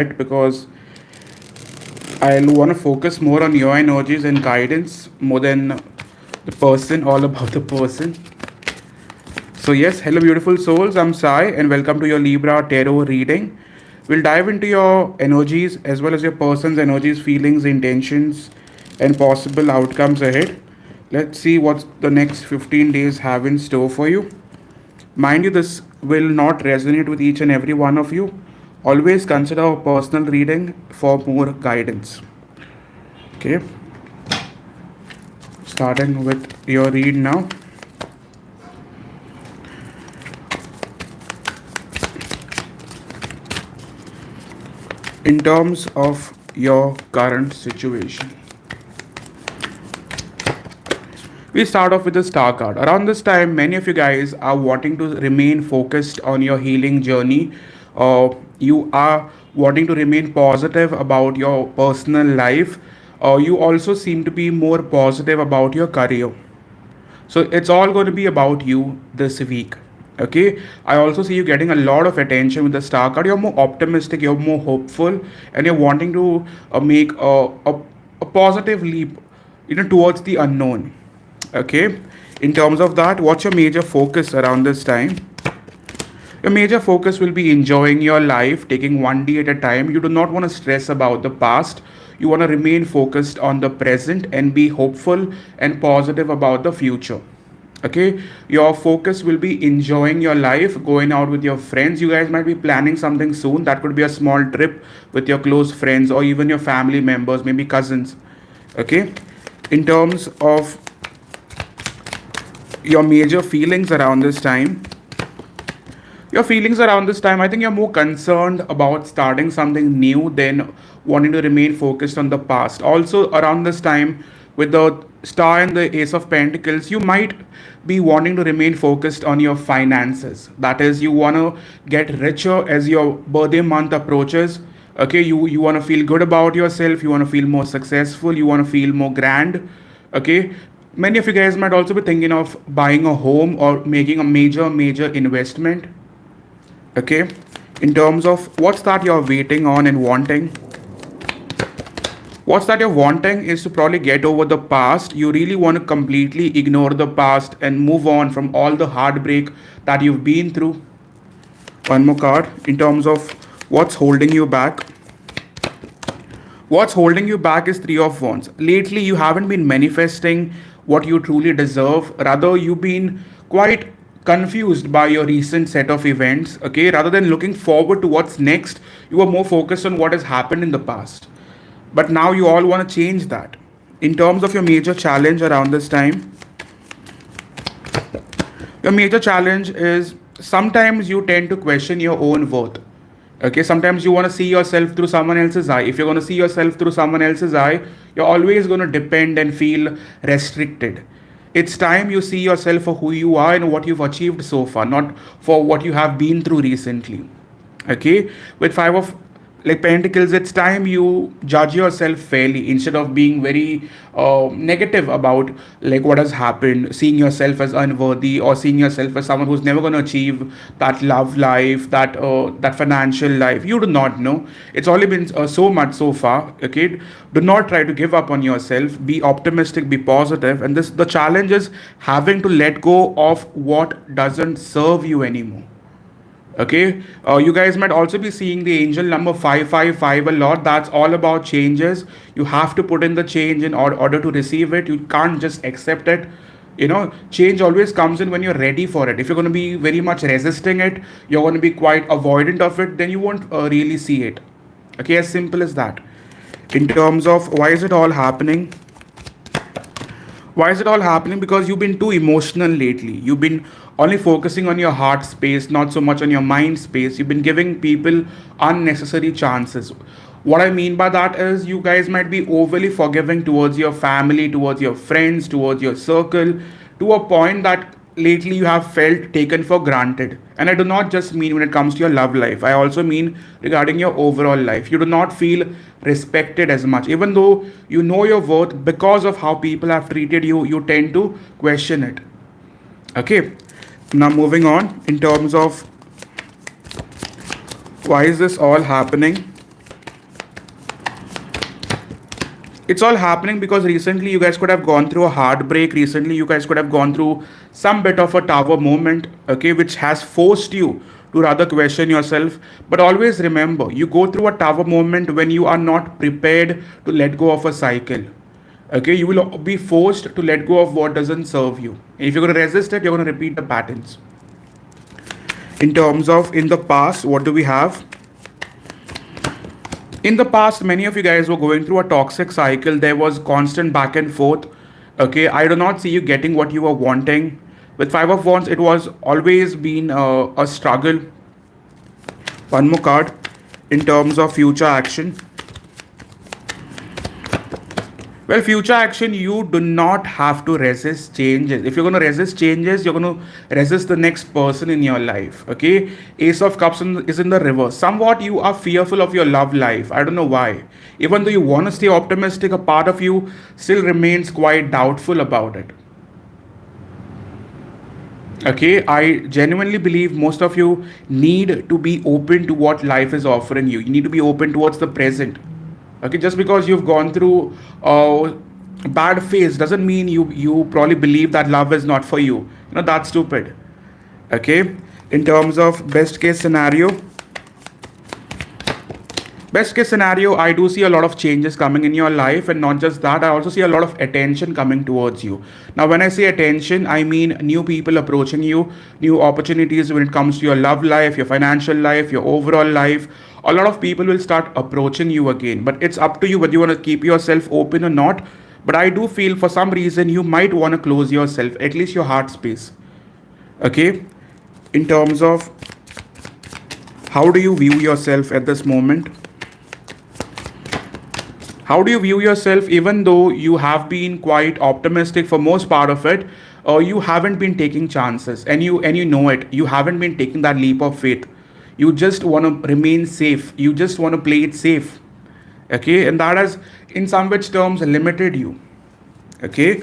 bit because I want to focus more on your energies and guidance more than the person, all about the person. So, yes, hello, beautiful souls. I'm Sai, and welcome to your Libra Tarot reading. We'll dive into your energies as well as your person's energies, feelings, intentions, and possible outcomes ahead. Let's see what the next 15 days have in store for you. Mind you, this will not resonate with each and every one of you. Always consider a personal reading for more guidance. Okay, starting with your read now. In terms of your current situation, we start off with the star card. Around this time, many of you guys are wanting to remain focused on your healing journey. You are wanting to remain positive about your personal life. You also seem to be more positive about your career. So it's all going to be about you this week. Okay. I also see you getting a lot of attention with the star card. You're more optimistic, you're more hopeful, and you're wanting to make a positive leap, towards the unknown. Okay. In terms of that, what's your major focus around this time? Your major focus will be enjoying your life, taking one day at a time. You do not want to stress about the past. You want to remain focused on the present and be hopeful and positive about the future. Okay, your focus will be enjoying your life, going out with your friends. You guys might be planning something soon. That could be a small trip with your close friends or even your family members, maybe cousins. Okay, in terms of your major feelings around this time, I think you're more concerned about starting something new than wanting to remain focused on the past. Also, around this time, with the star and the ace of pentacles, you might be wanting to remain focused on your finances. That is, you want to get richer as your birthday month approaches. Okay, you want to feel good about yourself, you want to feel more successful, you want to feel more grand. Okay, many of you guys might also be thinking of buying a home or making a major investment. Okay, in terms of what's that you're waiting on and wanting, what's that you're wanting is to probably get over the past. You really want to completely ignore the past and move on from all the heartbreak that you've been through. One more card. In terms of what's holding you back, what's holding you back is three of wands. Lately you haven't been manifesting what you truly deserve. Rather, you've been quite confused by your recent set of events. Okay, rather than looking forward to what's next, you are more focused on what has happened in the past. But now you all want to change that. In terms of your major challenge around this time, your major challenge is sometimes you tend to question your own worth. Okay, sometimes you want to see yourself through someone else's eye. If you're going to see yourself through someone else's eye, you're always going to depend and feel restricted. It's time you see yourself for who you are and what you've achieved so far, not for what you have been through recently. Okay, with five of like pentacles, it's time you judge yourself fairly instead of being very negative about like what has happened, seeing yourself as unworthy or seeing yourself as someone who's never going to achieve that love life, that financial life. You do not know. It's only been so much so far. Okay, do not try to give up on yourself. Be optimistic, be positive, and this the challenge is having to let go of what doesn't serve you anymore. Okay, you guys might also be seeing the angel number 555 a lot. That's all about changes. You have to put in the change in order to receive it. You can't just accept it. Change always comes in when you're ready for it. If you're going to be very much resisting it, you're going to be quite avoidant of it, then you won't really see it. Okay, as simple as that. In terms of why is it all happening, why is it all happening? Because you've been too emotional lately. You've been only focusing on your heart space, not so much on your mind space. You've been giving people unnecessary chances. What I mean by that is you guys might be overly forgiving towards your family, towards your friends, towards your circle, to a point that lately you have felt taken for granted. And I do not just mean when it comes to your love life, I also mean regarding your overall life. You do not feel respected as much. Even though you know your worth, because of how people have treated you, you tend to question it. Okay, now moving on in terms of why is this all happening. It's all happening because recently you guys could have gone through a heartbreak. Recently you guys could have gone through some bit of a tower moment, okay, which has forced you to rather question yourself. But always remember, you go through a tower moment when you are not prepared to let go of a cycle. Okay, you will be forced to let go of what doesn't serve you. If you're going to resist it, you're going to repeat the patterns. In terms of in the past, what do we have? In the past, many of you guys were going through a toxic cycle. There was constant back and forth. Okay, I do not see you getting what you were wanting. With Five of Wands, it was always been a struggle. One more card in terms of future action. Well, future action, you do not have to resist changes. If you're going to resist changes, you're going to resist the next person in your life. Okay, Ace of Cups is in the reverse. Somewhat you are fearful of your love life. I don't know why. Even though you want to stay optimistic, a part of you still remains quite doubtful about it. Okay, I genuinely believe most of you need to be open to what life is offering you. You need to be open towards the present. Okay, just because you've gone through a bad phase doesn't mean you probably believe that love is not for you. That's stupid. Okay, in terms of best case scenario, I do see a lot of changes coming in your life, and not just that, I also see a lot of attention coming towards you. Now when I say attention, I mean new people approaching you, new opportunities when it comes to your love life, your financial life, your overall life. A lot of people will start approaching you again, but it's up to you whether you want to keep yourself open or not. But I do feel for some reason you might want to close yourself, at least your heart space. Okay, in terms of how do you view yourself at this moment? How do you view yourself? Even though you have been quite optimistic for most part of it, you haven't been taking chances, and you know it. You haven't been taking that leap of faith. You just want to remain safe. You just want to play it safe. Okay, and that has, in some which terms, limited you. Okay,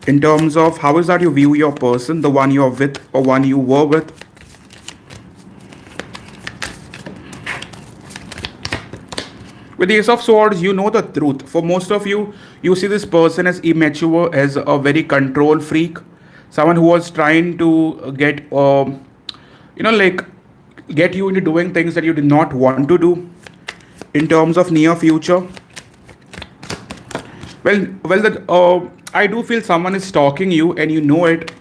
in terms of how is that you view your person, the one you're with or one you were with. With the Ace of Swords, you know the truth. For most of you, you see this person as immature, as a very control freak, someone who was trying to like get you into doing things that you did not want to do. In terms of near future, I do feel someone is stalking you, and you know it.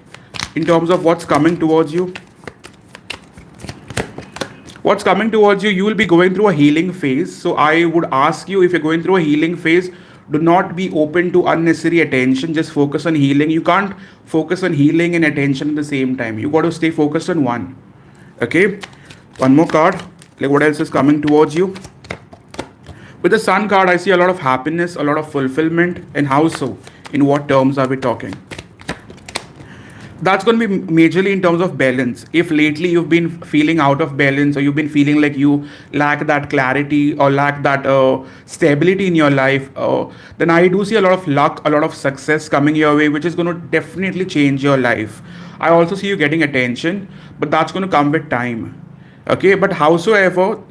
In terms of what's coming towards you, you will be going through a healing phase. So I would ask you, if you're going through a healing phase, do not be open to unnecessary attention. Just focus on healing. You can't focus on healing and attention at the same time. You got to stay focused on one. Okay, one more card. Like, what else is coming towards you? With the Sun card, I see a lot of happiness, a lot of fulfillment. And how so? In what terms are we talking? That's going to be majorly in terms of balance. If lately you've been feeling out of balance, or you've been feeling like you lack that clarity or lack that stability in your life, then I do see a lot of luck, a lot of success coming your way, which is going to definitely change your life. I also see you getting attention, but that's going to come with time. Okay, but howsoever,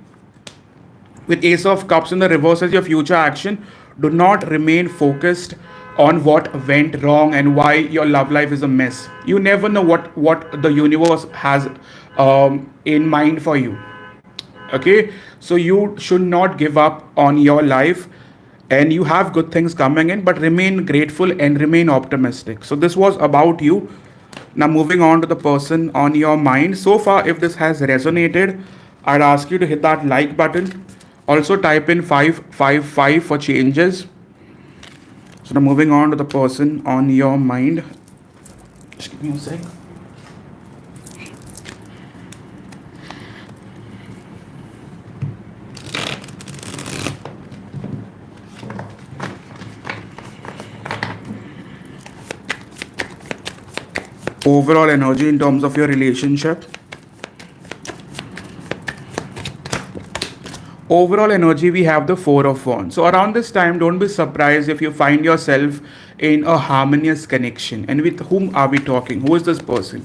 with Ace of Cups in the reverse as your future action, do not remain focused on what went wrong and why your love life is a mess. You never know what the universe has in mind for you. Okay, so you should not give up on your life, and you have good things coming in, but remain grateful and remain optimistic. So this was about you. Now moving on to the person on your mind. So far, if this has resonated, I'd ask you to hit that like button. Also type in 555 for changes. So now moving on to the person on your mind. Just give me a sec. Overall energy in terms of your relationship. Overall energy, we have the Four of Wands. So around this time, don't be surprised if you find yourself in a harmonious connection. And with whom are we talking? Who is this person?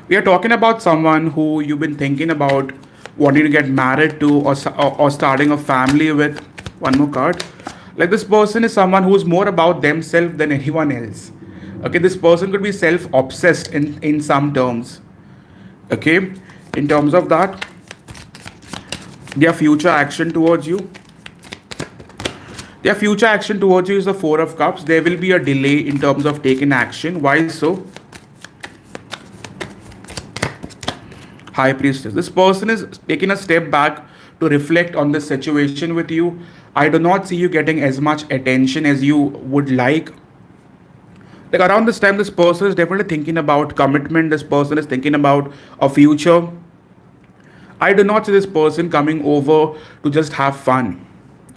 We are talking about someone who you've been thinking about wanting to get married to, or starting a family with. One more card. Like this person is someone who's more about themselves than anyone else. Okay, this person could be self-obsessed in some terms. Okay, in terms of that, their future action towards you. Their future action towards you is the Four of Cups. There will be a delay in terms of taking action. Why so? High Priestess. This person is taking a step back to reflect on this situation with you. I do not see you getting as much attention as you would like. Like around this time, this person is definitely thinking about commitment. This person is thinking about a future. I do not see this person coming over to just have fun.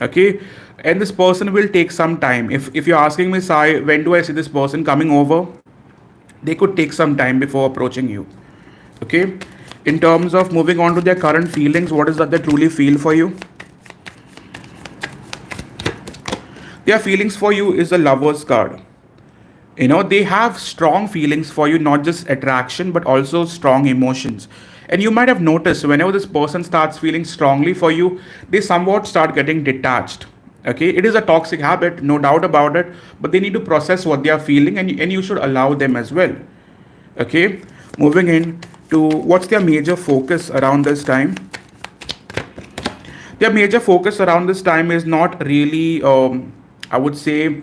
Okay, and this person will take some time. If you're asking me, Sai, when do I see this person coming over? They could take some time before approaching you. Okay, in terms of moving on to their current feelings, what is that they truly feel for you? Their feelings for you is the Lover's card. You know, they have strong feelings for you, not just attraction but also strong emotions. And you might have noticed whenever this person starts feeling strongly for you, they somewhat start getting detached. Okay, it is a toxic habit, no doubt about it, but they need to process what they are feeling, and you should allow them as well. Okay, moving in to what's their major focus around this time. Their major focus around this time is not really, I would say,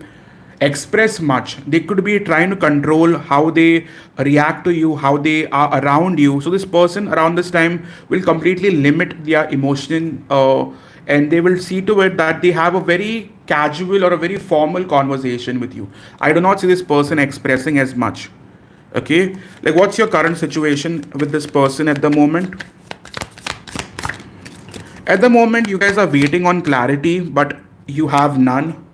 express much. They could be trying to control how they react to you, how they are around you. So this person around this time will completely limit their emotion, and they will see to it that they have a very casual or a very formal conversation with you. I do not see this person expressing as much. Okay, like what's your current situation with this person at the moment? At the moment, you guys are waiting on clarity, but you have none.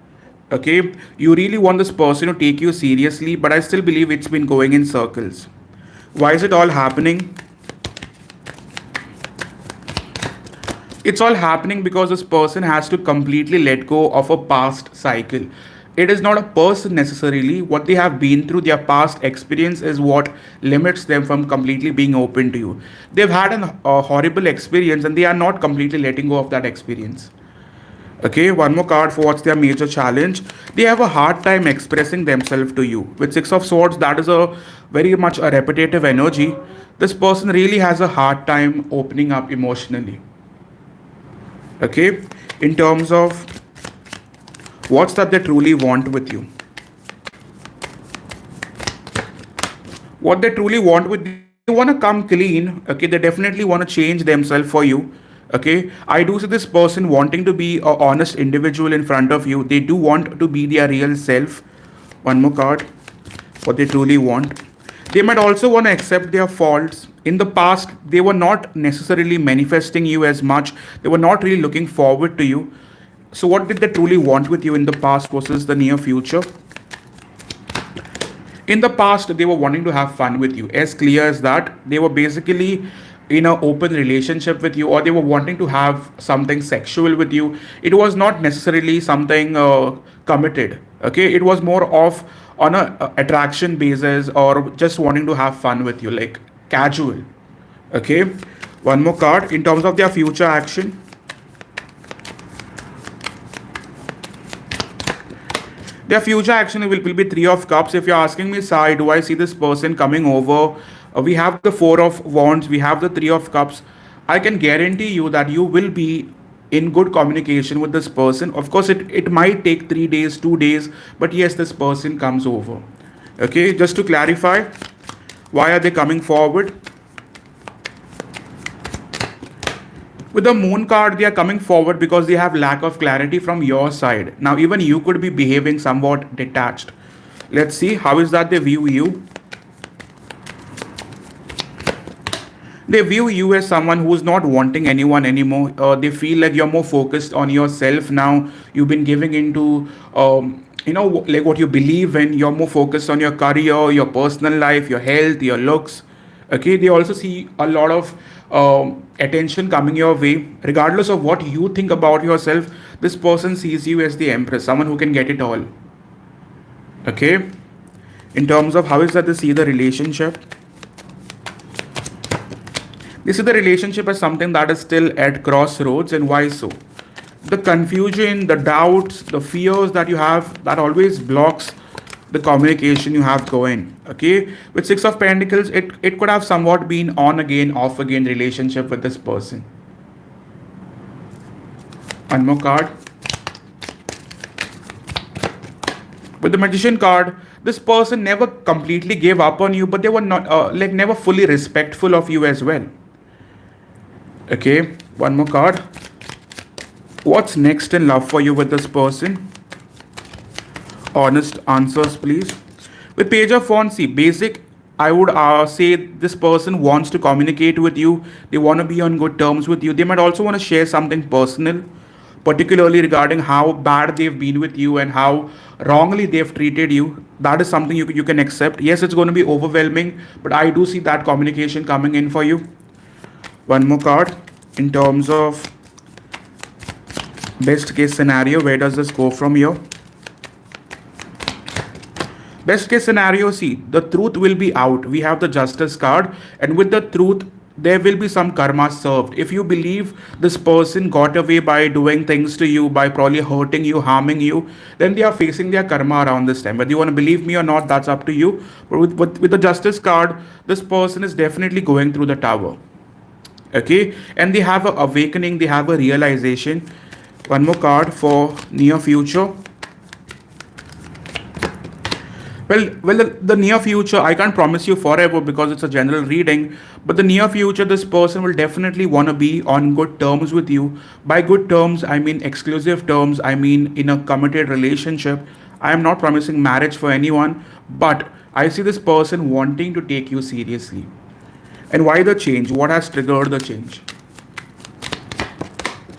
Okay, you really want this person to take you seriously, but I still believe it's been going in circles. Why is it all happening? It's all happening because this person has to completely let go of a past cycle. It is not a person necessarily. What they have been through, their past experience, is what limits them from completely being open to you. They've had a horrible experience and they are not completely letting go of that experience. Okay, one more card for what's their major challenge. They have a hard time expressing themselves to you. With Six of Swords, that is a very much a repetitive energy. This person really has a hard time opening up emotionally. Okay, in terms of what's that they truly want with you. What they truly want with you, they want to come clean. Okay, they definitely want to change themselves for you. Okay, I do see this person wanting to be a honest individual in front of you. They do want to be their real self. One more card, what they truly want. They might also want to accept their faults. In the past, they were not necessarily manifesting you as much. They were not really looking forward to you. So what did they truly want with you in the past versus the near future? In the past, they were wanting to have fun with you. As clear as that, they were basically in an open relationship with you, or they were wanting to have something sexual with you. It was not necessarily something committed. Okay, it was more of on a attraction basis, or just wanting to have fun with you, like casual. Okay, one more card in terms of their future action. Their future action will be Three of Cups. If you're asking me, Sai, do I see this person coming over? We have the Four of Wands, we have the Three of Cups. I can guarantee you that you will be in good communication with this person. Of course, it might take 3 days, 2 days, but yes, this person comes over. Okay, just to clarify, why are they coming forward? With the Moon card, they are coming forward because they have lack of clarity from your side. Now, even you could be behaving somewhat detached. Let's see, how is that they view you? They view you as someone who's not wanting anyone anymore. They feel like you're more focused on yourself now. You've been giving into, like what you believe in. You're more focused on your career, your personal life, your health, your looks. Okay, they also see a lot of attention coming your way. Regardless of what you think about yourself, this person sees you as the Empress, someone who can get it all. Okay, in terms of how is that they see the relationship, they see the relationship as something that is still at crossroads. And why so? the confusion, the doubts, the fears that you have, that always blocks the communication you have going. Okay, with Six of Pentacles, it could have somewhat been on again, off again relationship with this person. One more card. With the Magician card, this person never completely gave up on you, but they were not like never fully respectful of you as well. Okay, one more card. What's next in love for you with this person? Honest answers, please. With Page of Wands, see, basic, I would say this person wants to communicate with you. They want to be on good terms with you. They might also want to share something personal, particularly regarding how bad they've been with you and how wrongly they've treated you. That is something you can accept. Yes, it's going to be overwhelming, but I do see that communication coming in for you. One more card. In terms of best case scenario, where does this go from here? Best case scenario, see, the truth will be out. We have the Justice card, and with the truth, there will be some karma served. If you believe this person got away by doing things to you, by probably hurting you, harming you, then they are facing their karma around this time. Whether you want to believe me or not, that's up to you. But with the Justice card, this person is definitely going through the tower. Okay, and they have a awakening, they have a realization. One more card for near future. Well, the near future, I can't promise you forever because it's a general reading, but the near future, this person will definitely want to be on good terms with you. By good terms, I mean exclusive terms, I mean in a committed relationship. I am not promising marriage for anyone, but I see this person wanting to take you seriously. And why the change? What has triggered the change?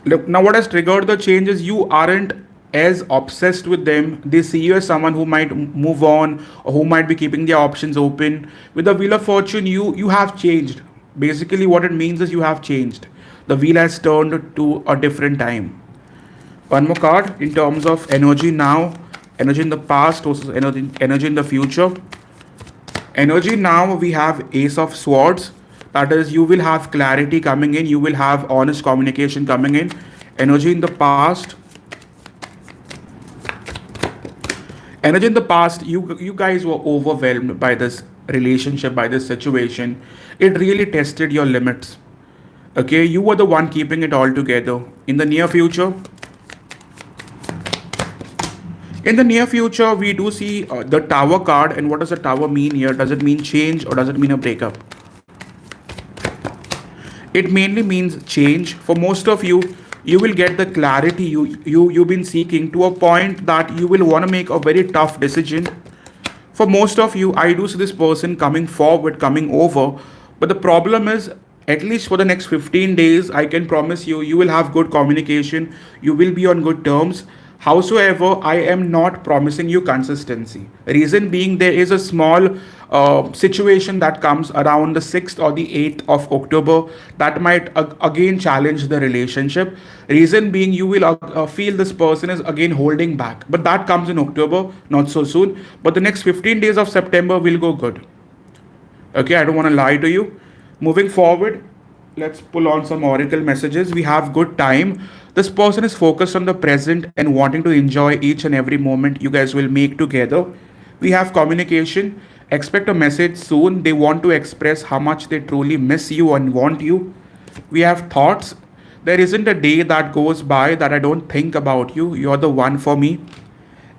Look, now what has triggered the change is you aren't as obsessed with them. They see you as someone who might move on or who might be keeping their options open. With the Wheel of Fortune, you have changed. Basically, what it means is you have changed. The wheel has turned to a different time. One more card in terms of energy now, energy in the past versus energy in the future. Energy now, we have Ace of Swords. That is, you will have clarity coming in. You will have honest communication coming in. Energy in the past. Energy in the past, you guys were overwhelmed by this relationship, by this situation. It really tested your limits. Okay, you were the one keeping it all together. In the near future, we do see the Tower card. And what does the Tower mean here? Does it mean change or does it mean a breakup? It mainly means change. For most of you, you will get the clarity you've been seeking to a point that you will want to make a very tough decision. For most of you, I do see this person coming forward, coming over. But the problem is, at least for the next 15 days, I can promise you, you will have good communication. You will be on good terms. Howsoever, I am not promising you consistency. Reason being, there is a small situation that comes around the 6th or the 8th of October that might again challenge the relationship. Reason being, you will feel this person is again holding back. But that comes in October, not so soon. But the next 15 days of September will go good. Okay, I don't want to lie to you. Moving forward, let's pull on some oracle messages. We have good time. This person is focused on the present and wanting to enjoy each and every moment you guys will make together. We have communication. Expect a message soon. They want to express how much they truly miss you and want you. We have thoughts. There isn't a day that goes by that I don't think about you. You're the one for me.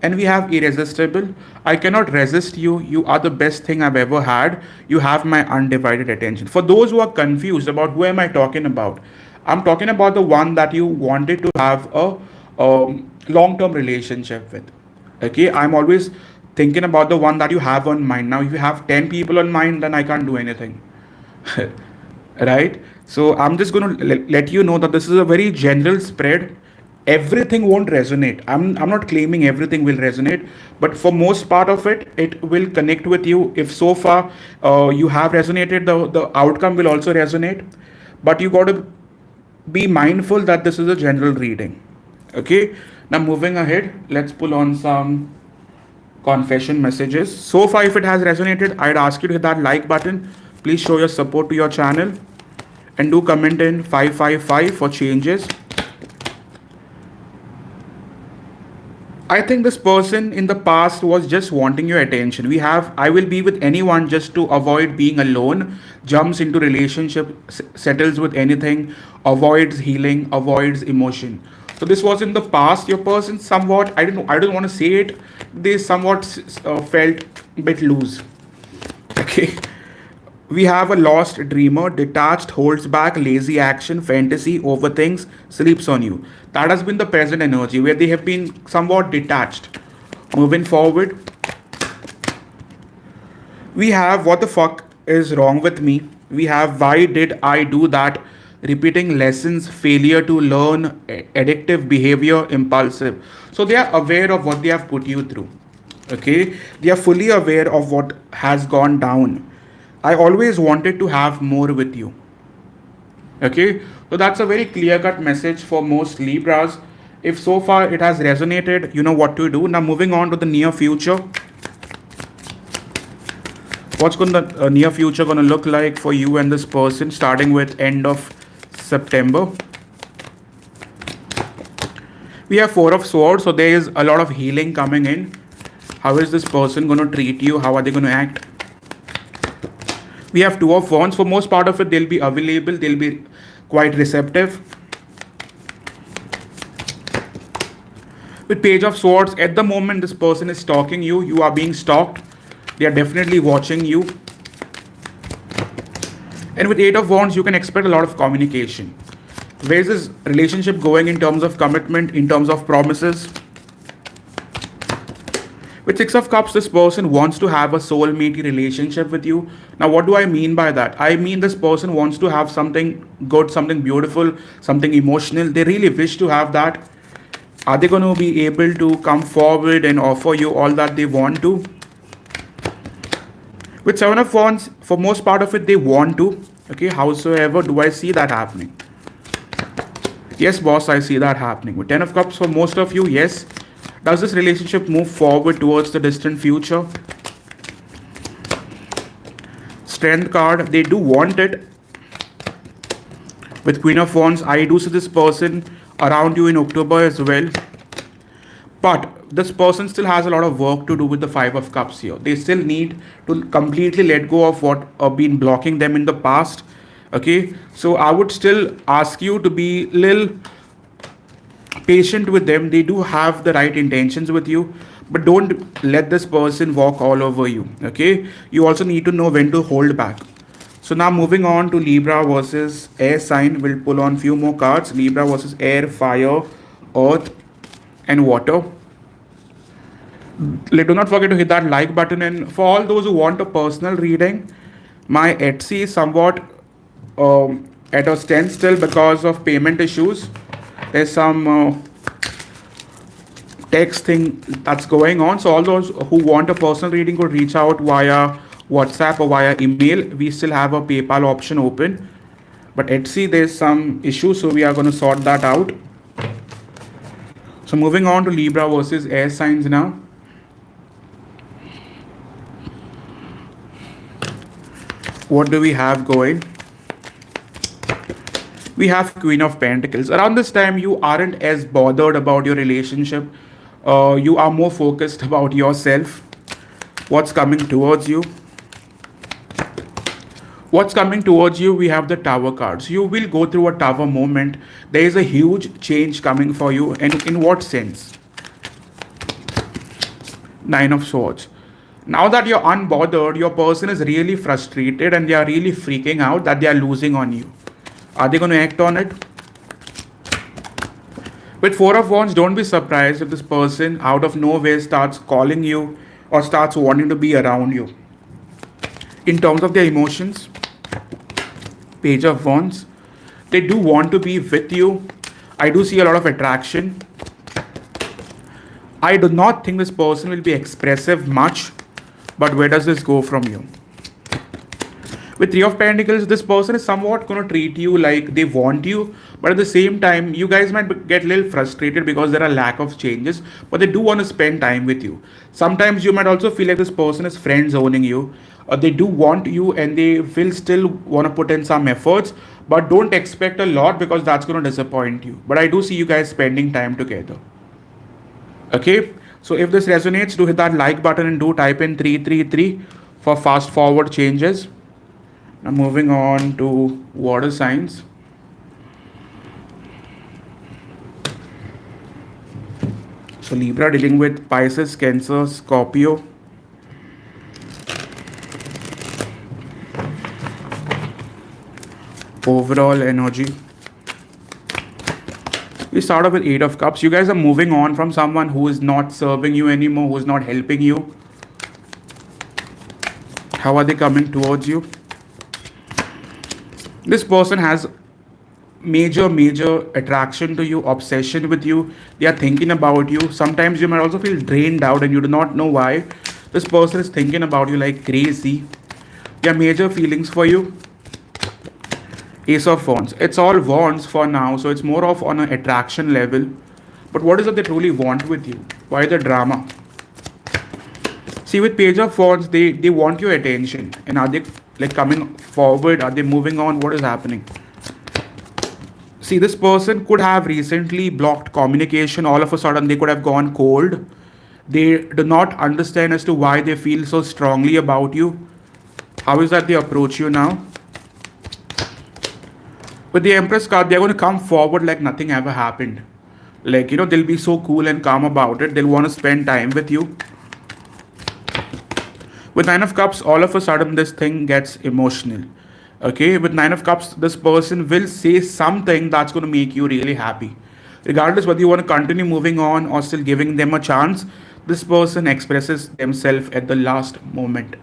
And we have irresistible. I cannot resist you. You are the best thing I've ever had. You have my undivided attention. For those who are confused about who am I talking about, I'm talking about the one that you wanted to have a long-term relationship with. Okay, I'm always thinking about the one that you have on mind. Now, if you have 10 people on mind, then I can't do anything. Right? So I'm just going to let you know that this is a very general spread. Everything won't resonate. I'm not claiming everything will resonate, but for most part of it, it will connect with you. If so far you have resonated, the outcome will also resonate. But you got to be mindful that this is a general reading. Okay, now moving ahead, let's pull on some confession messages. So far, if it has resonated, I'd ask you to hit that like button. Please show your support to your channel and do comment in 555 for changes. I think this person in the past was just wanting your attention. We have I will be with anyone just to avoid being alone, jumps into relationship, settles with anything, avoids healing, avoids emotion. So this was in the past. Your person somewhat I don't want to say it. They somewhat felt a bit loose. Okay. We have a lost dreamer, detached, holds back, lazy action, fantasy, overthinks, sleeps on you. That has been the present energy where they have been somewhat detached. Moving forward, we have what the fuck is wrong with me. We have why did I do that? Repeating lessons, failure to learn, addictive behavior, impulsive. So they are aware of what they have put you through. Okay, they are fully aware of what has gone down. I always wanted to have more with you. Okay, so that's a very clear cut message for most Libras. If so far it has resonated, you know what to do. Now, moving on to the near future. What's going the near future going to look like for you and this person, starting with end of September? We have Four of Swords, so there is a lot of healing coming in. How is this person going to treat you? How are they going to act? We have Two of Wands. For most part of it, they'll be available. They'll be quite receptive. With Page of Swords, at the moment this person is stalking you. You are being stalked. They are definitely watching you. And with Eight of Wands, you can expect a lot of communication. Where is this relationship going in terms of commitment, in terms of promises? With Six of Cups, this person wants to have a soulmate relationship with you. Now, what do I mean by that? I mean this person wants to have something good, something beautiful, something emotional. They really wish to have that. Are they going to be able to come forward and offer you all that they want to? With Seven of Wands, for most part of it, they want to. Okay, howsoever, do I see that happening? Yes, boss, I see that happening. With Ten of Cups, for most of you, yes. Does this relationship move forward towards the distant future? Strength card, they do want it. With Queen of Wands, I do see this person around you in October as well. But this person still has a lot of work to do with the Five of Cups here. They still need to completely let go of what been blocking them in the past. Okay, so I would still ask you to be little patient with them. They do have the right intentions with you, but don't let this person walk all over you. Okay, you also need to know when to hold back. So now moving on to Libra versus air sign. We'll pull on few more cards. Libra versus air, fire, earth and water. Do not forget to hit that like button. And for all those who want a personal reading, my Etsy is somewhat at a standstill because of payment issues. There's some text thing that's going on. So all those who want a personal reading could reach out via WhatsApp or via email. We still have a PayPal option open. But Etsy, there's some issues, so we are going to sort that out. So moving on to Libra versus air signs now. What do we have going? We have Queen of Pentacles. Around this time, you aren't as bothered about your relationship. You are more focused about yourself. What's coming towards you? What's coming towards you? We have the Tower cards. You will go through a tower moment. There is a huge change coming for you. And in what sense? Nine of Swords. Now that you're unbothered, your person is really frustrated and they are really freaking out that they are losing on you. Are they going to act on it? With Four of Wands, don't be surprised if this person out of nowhere starts calling you or starts wanting to be around you. In terms of their emotions, Page of Wands, they do want to be with you. I do see a lot of attraction. I do not think this person will be expressive much, but where does this go from you? With Three of Pentacles, this person is somewhat going to treat you like they want you, but at the same time, you guys might get a little frustrated because there are lack of changes, but they do want to spend time with you. Sometimes you might also feel like this person is friend zoning you. They do want you and they will still want to put in some efforts, but don't expect a lot because that's going to disappoint you. But I do see you guys spending time together. Okay, so if this resonates, do hit that like button and do type in 333 for fast forward changes. Now moving on to water signs. So Libra dealing with Pisces, Cancer, Scorpio. Overall energy. We start off with Eight of Cups. You guys are moving on from someone who is not serving you anymore, who is not helping you. How are they coming towards you? This person has major attraction to you, obsession with you. They are thinking about you. Sometimes you might also feel drained out and you do not know why. This person is thinking about you like crazy. There are major feelings for you. Ace of Wands. It's all wands for now, so it's more of on an attraction level. But what is it they truly want with you? Why the drama? See, with Page of Wands, they want your attention. And are they like coming forward? Are they moving on? What is happening? See, this person could have recently blocked communication. All of a sudden, they could have gone cold. They do not understand as to why they feel so strongly about you. How is that they approach you now? With the Empress card, they're going to come forward like nothing ever happened. Like, they'll be so cool and calm about it. They'll want to spend time with you. With Nine of Cups, all of a sudden, this thing gets emotional. Okay, with Nine of Cups, this person will say something that's going to make you really happy. Regardless whether you want to continue moving on or still giving them a chance, this person expresses themselves at the last moment.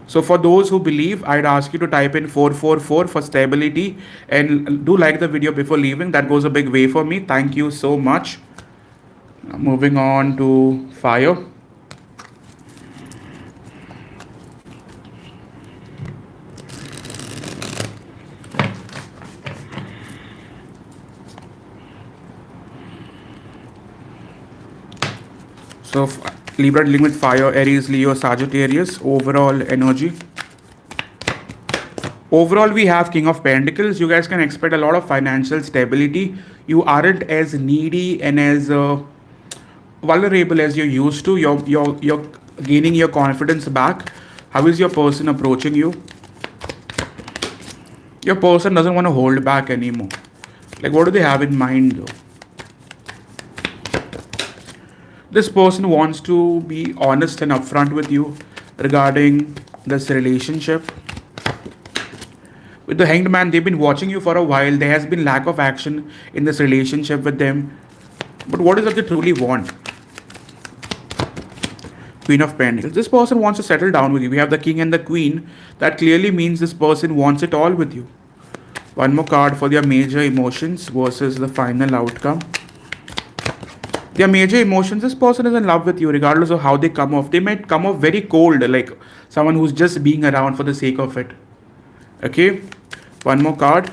So for those who believe, I'd ask you to type in 444 for stability and do like the video before leaving. That goes a big way for me. Thank you so much. Moving on to fire. So Libra dealing with fire, Aries, Leo, Sagittarius, overall energy. Overall, we have King of Pentacles. You guys can expect a lot of financial stability. You aren't as needy and as vulnerable as you used to. You're gaining your confidence back. How is your person approaching you? Your person doesn't want to hold back anymore. Like, what do they have in mind though? This person wants to be honest and upfront with you regarding this relationship. With the Hanged Man, they've been watching you for a while. There has been lack of action in this relationship with them. But what is it they truly want? Queen of Pentacles. This person wants to settle down with you. We have the King and the Queen. That clearly means this person wants it all with you. One more card for their major emotions versus the final outcome. Their major emotions, this person is in love with you regardless of how they come off. They might come off very cold, like someone who's just being around for the sake of it. Okay, one more card.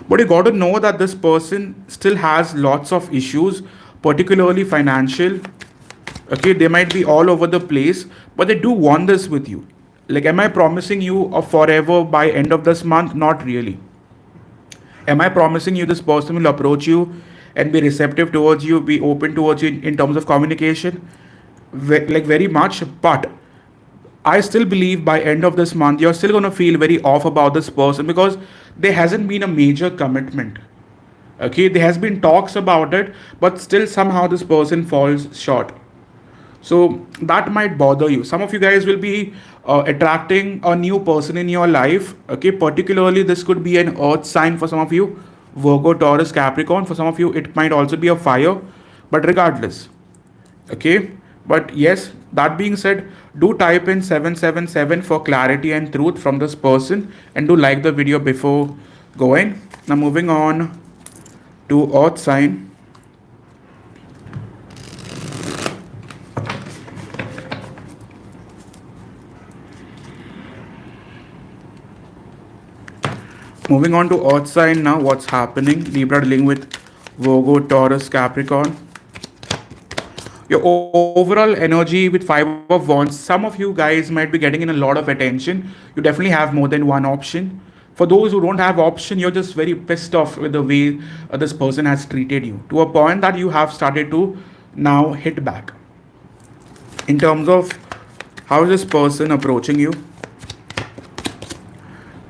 But you got to know that this person still has lots of issues, particularly financial. Okay, they might be all over the place, but they do want this with you. Like, am I promising you a forever by end of this month? Not really. Am I promising you this person will approach you and be receptive towards you, be open towards you in terms of communication? Like, very much. But I still believe by end of this month, you're still going to feel very off about this person because there hasn't been a major commitment. Okay, there has been talks about it, but still somehow this person falls short. So that might bother you. Some of you guys will be attracting a new person in your life. Okay, particularly this could be an earth sign for some of you, Virgo, Taurus, Capricorn. For some of you, it might also be a fire, but regardless. Okay, but yes, that being said, do type in 777 for clarity and truth from this person and do like the video before going. Now moving on to earth sign. Moving on to earth sign now, what's happening? Libra dealing with Virgo, Taurus, Capricorn. Your overall energy with Five of Wands, some of you guys might be getting in a lot of attention. You definitely have more than one option. For those who don't have option, you're just very pissed off with the way this person has treated you, to a point that you have started to now hit back. In terms of how is this person approaching you,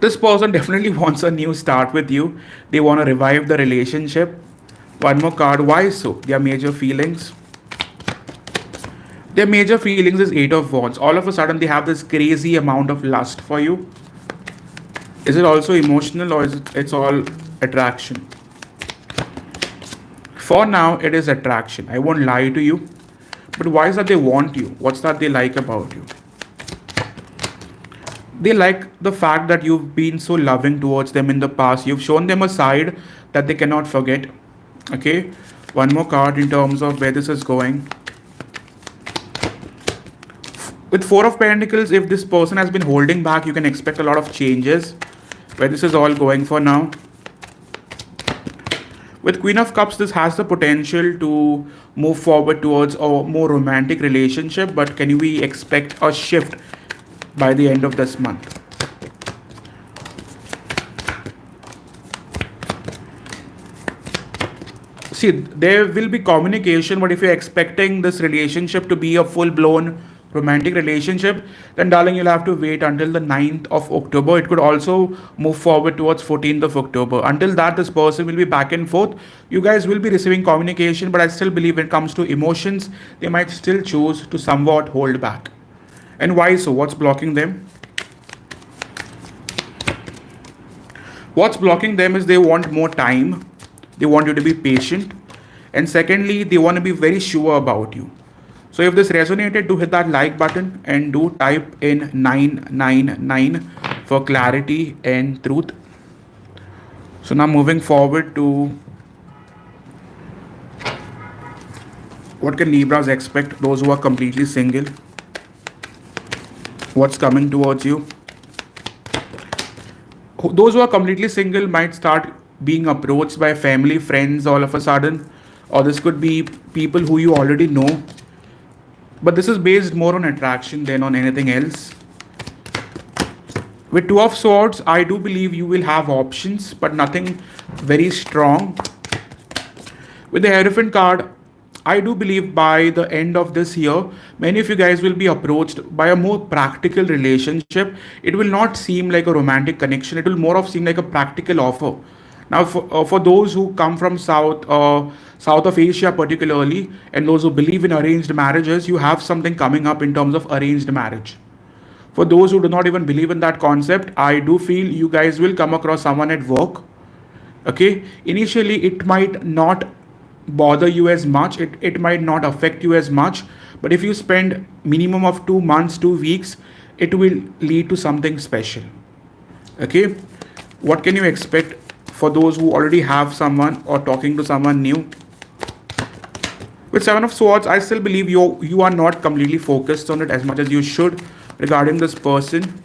this person definitely wants a new start with you. They want to revive the relationship. One more card. Why so? Their major feelings. Their major feelings is Eight of Wands. All of a sudden, they have this crazy amount of lust for you. Is it also emotional, or is it's all attraction? For now, it is attraction. I won't lie to you. But why is that they want you? What's that they like about you? They like the fact that you've been so loving towards them in the past. You've shown them a side that they cannot forget. Okay. One more card in terms of where this is going. With Four of Pentacles, if this person has been holding back, you can expect a lot of changes. Where this is all going for now. With Queen of Cups, this has the potential to move forward towards a more romantic relationship, but can we expect a shift by the end of this month? See, there will be communication, but if you're expecting this relationship to be a full-blown romantic relationship, then darling, you'll have to wait until the 9th of October. It could also move forward towards 14th of October. Until that, this person will be back and forth. You guys will be receiving communication, but I still believe when it comes to emotions, they might still choose to somewhat hold back. And why so? What's blocking them? What's blocking them is they want more time. They want you to be patient. And secondly, they want to be very sure about you. So if this resonated, do hit that like button and do type in 999 for clarity and truth. So now moving forward to what can Libras expect, those who are completely single. What's coming towards you? Those who are completely single might start being approached by family, friends all of a sudden, or this could be people who you already know. But this is based more on attraction than on anything else. With Two of Swords, I do believe you will have options, but nothing very strong. With the Hierophant card, I do believe by the end of this year, many of you guys will be approached by a more practical relationship. It will not seem like a romantic connection. It will more of seem like a practical offer. Now, for those who come from South of Asia particularly, and those who believe in arranged marriages, you have something coming up in terms of arranged marriage. For those who do not even believe in that concept, I do feel you guys will come across someone at work. Okay, initially it might not bother you as much, it might not affect you as much, but if you spend minimum of 2 months, 2 weeks, it will lead to something special. Okay, what can you expect for those who already have someone or talking to someone new? With Seven of Swords, I still believe you are not completely focused on it as much as you should regarding this person.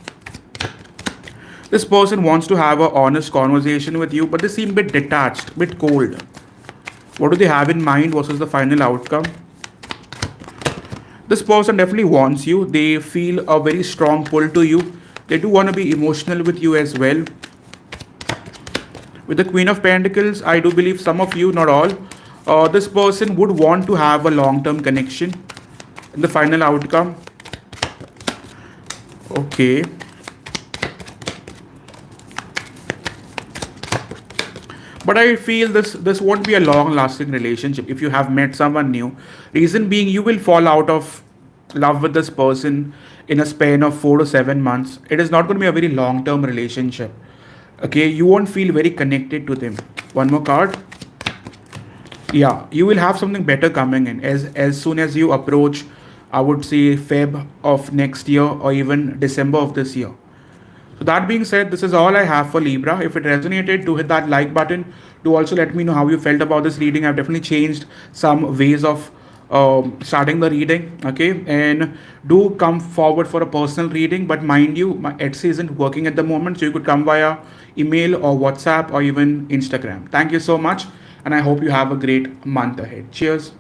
This person wants to have an honest conversation with you, but they seem a bit detached, a bit cold. What do they have in mind versus the final outcome? This person definitely wants you. They feel a very strong pull to you. They do want to be emotional with you as well. With the Queen of Pentacles, I do believe some of you, not all, this person would want to have a long-term connection. In the final outcome, okay. But I feel this won't be a long-lasting relationship if you have met someone new. Reason being, you will fall out of love with this person in a span of 4 to 7 months. It is not going to be a very long-term relationship. Okay, you won't feel very connected to them. One more card. Yeah, you will have something better coming in as soon as you approach, I would say, Feb of next year or even December of this year. So that being said, this is all I have for Libra. If it resonated, do hit that like button. Do also let me know how you felt about this reading. I've definitely changed some ways of starting the reading. Okay, and do come forward for a personal reading. But mind you, my Etsy isn't working at the moment, so you could come via email or WhatsApp or even Instagram. Thank you so much, and I hope you have a great month ahead. Cheers.